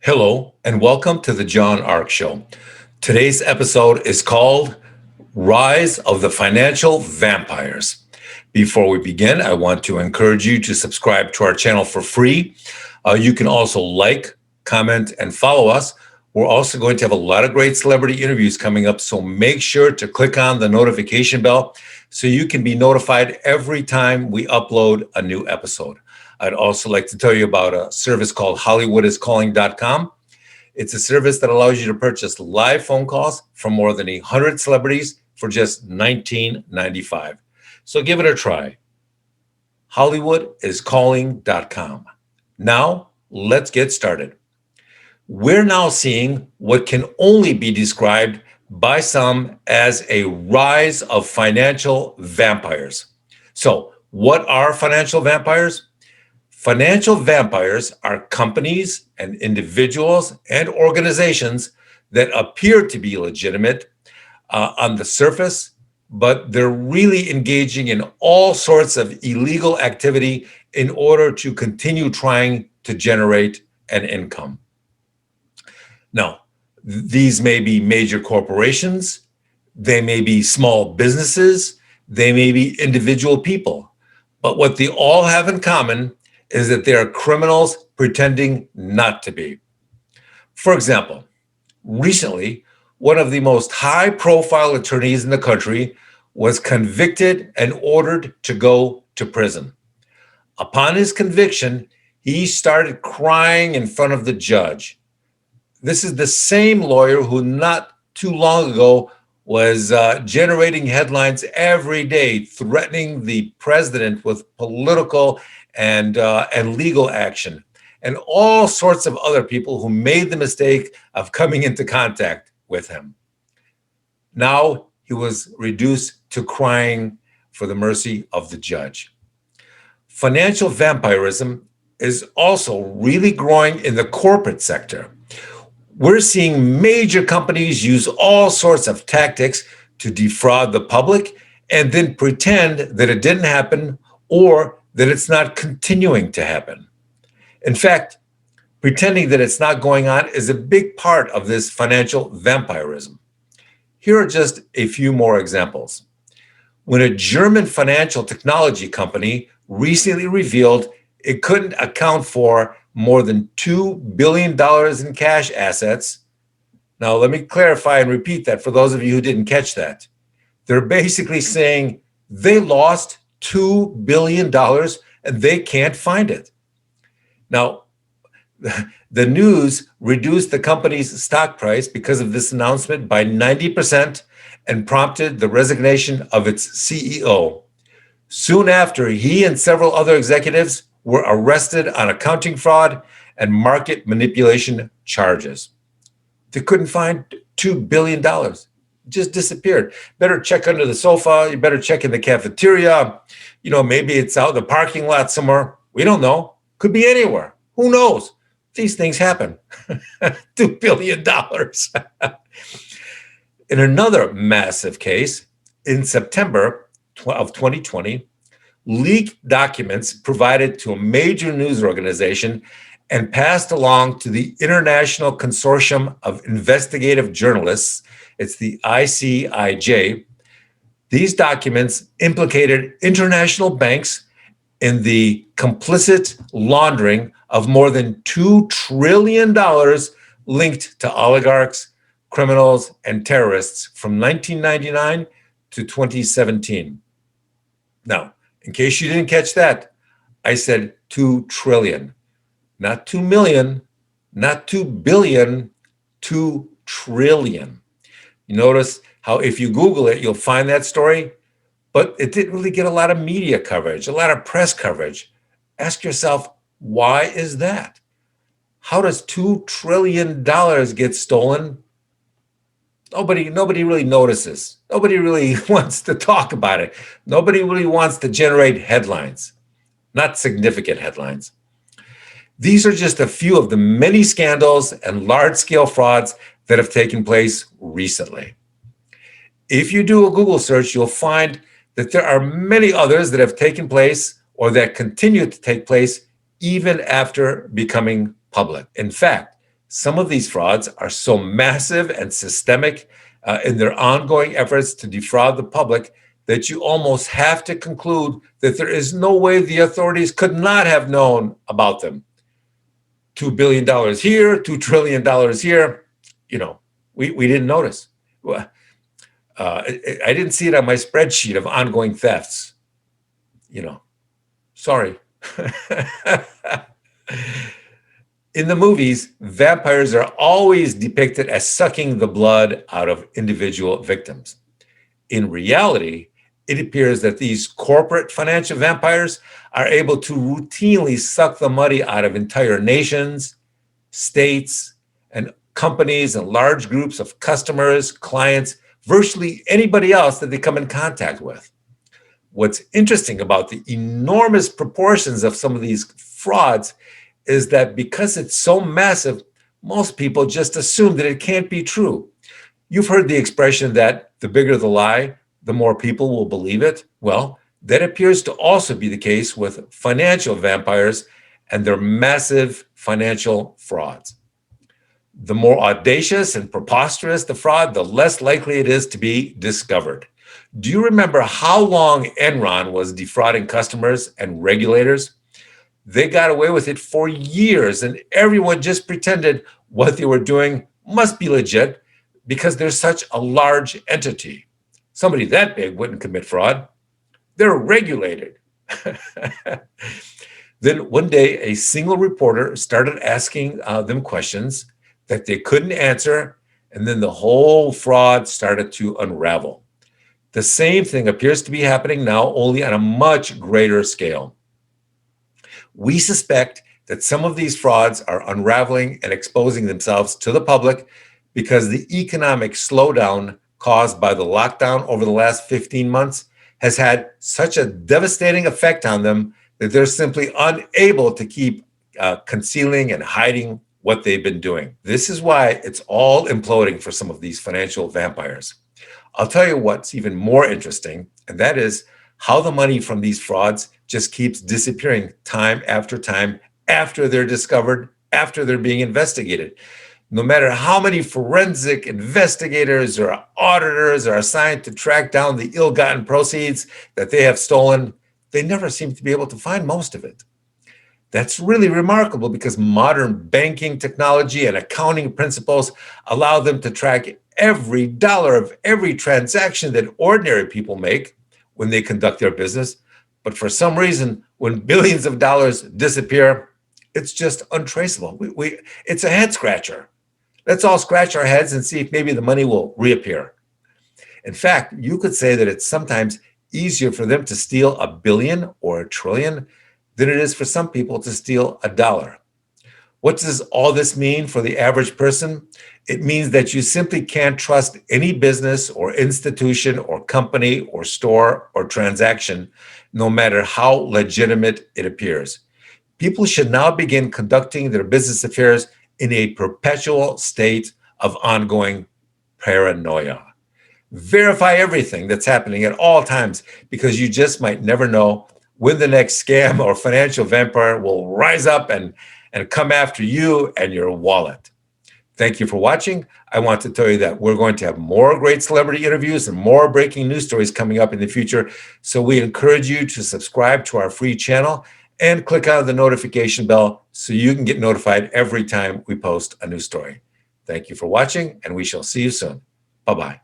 Hello, and welcome to the John Ark Show. Today's episode is called Rise of the Financial Vampires. Before we begin, I want to encourage you to subscribe to our channel for free. You can also like, comment, and follow us. We're also going to have a lot of great celebrity interviews coming up, so make sure to click on the notification bell so you can be notified every time we upload a new episode. I'd also like to tell you about a service called hollywoodiscalling.com. It's a service that allows you to purchase live phone calls from more than 100 celebrities for just $19.95. So give it a try. hollywoodiscalling.com. Now, let's get started. We're now seeing what can only be described by some as a rise of financial vampires. So, what are financial vampires? Financial vampires are companies and individuals and organizations that appear to be legitimate on the surface, but they're really engaging in all sorts of illegal activity in order to continue trying to generate an income. Now, these may be major corporations, they may be small businesses, they may be individual people, but what they all have in common is that they are criminals pretending not to be. For example, recently, one of the most high-profile attorneys in the country was convicted and ordered to go to prison. Upon his conviction, he started crying in front of the judge. This is the same lawyer who not too long ago was generating headlines every day, threatening the president with political and legal action, and all sorts of other people who made the mistake of coming into contact with him. Now he was reduced to crying for the mercy of the judge. Financial vampirism is also really growing in the corporate sector. We're seeing major companies use all sorts of tactics to defraud the public and then pretend that it didn't happen or that it's not continuing to happen. In fact, pretending that it's not going on is a big part of this financial vampirism. Here are just a few more examples. When a German financial technology company recently revealed it couldn't account for more than $2 billion in cash assets. Now, let me clarify and repeat that for those of you who didn't catch that. They're basically saying they lost $2 billion and they can't find it. Now, the news reduced the company's stock price because of this announcement by 90% and prompted the resignation of its CEO. Soon after, he and several other executives were arrested on accounting fraud and market manipulation charges. They couldn't find $2 billion. It just disappeared. Better check under the sofa. You better check in the cafeteria. Maybe it's out in the parking lot somewhere. We don't know. Could be anywhere. Who knows? These things happen. $2 billion. In another massive case, in September of 2020, leaked documents provided to a major news organization and passed along to the International Consortium of Investigative Journalists, it's the ICIJ. These documents implicated international banks in the complicit laundering of more than $2 trillion linked to oligarchs, criminals, and terrorists from 1999 to 2017. Now, in case you didn't catch that, I said 2 trillion, not 2 million, not 2 billion, 2 trillion. You notice how if you Google it, you'll find that story, but it didn't really get a lot of media coverage, a lot of press coverage. Ask yourself, why is that? How does $2 trillion get stolen? Nobody really notices. Nobody really wants to talk about it. Nobody really wants to generate headlines, not significant headlines. These are just a few of the many scandals and large-scale frauds that have taken place recently. If you do a Google search, you'll find that there are many others that have taken place or that continue to take place even after becoming public. In fact, Some of these frauds are so massive and systemic in their ongoing efforts to defraud the public that you almost have to conclude that there is no way the authorities could not have known about them. $2 billion here, $2 trillion here. We didn't notice. I didn't see it on my spreadsheet of ongoing thefts. Sorry. In the movies, vampires are always depicted as sucking the blood out of individual victims. In reality, it appears that these corporate financial vampires are able to routinely suck the money out of entire nations, states, and companies and large groups of customers, clients, virtually anybody else that they come in contact with. What's interesting about the enormous proportions of some of these frauds is that because it's so massive, most people just assume that it can't be true. You've heard the expression that the bigger the lie, the more people will believe it. Well, that appears to also be the case with financial vampires and their massive financial frauds. The more audacious and preposterous the fraud, the less likely it is to be discovered. Do you remember how long Enron was defrauding customers and regulators? They got away with it for years, and everyone just pretended what they were doing must be legit because they're such a large entity. Somebody that big wouldn't commit fraud. They're regulated. Then one day, a single reporter started asking them questions that they couldn't answer, and then the whole fraud started to unravel. The same thing appears to be happening now, only on a much greater scale. We suspect that some of these frauds are unraveling and exposing themselves to the public because the economic slowdown caused by the lockdown over the last 15 months has had such a devastating effect on them that they're simply unable to keep concealing and hiding what they've been doing. This is why it's all imploding for some of these financial vampires. I'll tell you what's even more interesting, and that is how the money from these frauds just keeps disappearing time after time after they're discovered, after they're being investigated. No matter how many forensic investigators or auditors are assigned to track down the ill-gotten proceeds that they have stolen, they never seem to be able to find most of it. That's really remarkable because modern banking technology and accounting principles allow them to track every dollar of every transaction that ordinary people make when they conduct their business. But for some reason, when billions of dollars disappear, it's just untraceable. It's a head scratcher. Let's all scratch our heads and see if maybe the money will reappear. In fact, you could say that it's sometimes easier for them to steal $1 billion or $1 trillion than it is for some people to steal $1. What does all this mean for the average person? It means that you simply can't trust any business or institution or company or store or transaction, no matter how legitimate it appears. People should now begin conducting their business affairs in a perpetual state of ongoing paranoia. Verify everything that's happening at all times because you just might never know when the next scam or financial vampire will rise up and come after you and your wallet. Thank you for watching. I want to tell you that we're going to have more great celebrity interviews and more breaking news stories coming up in the future. So we encourage you to subscribe to our free channel and click on the notification bell so you can get notified every time we post a new story. Thank you for watching, and we shall see you soon. Bye-bye.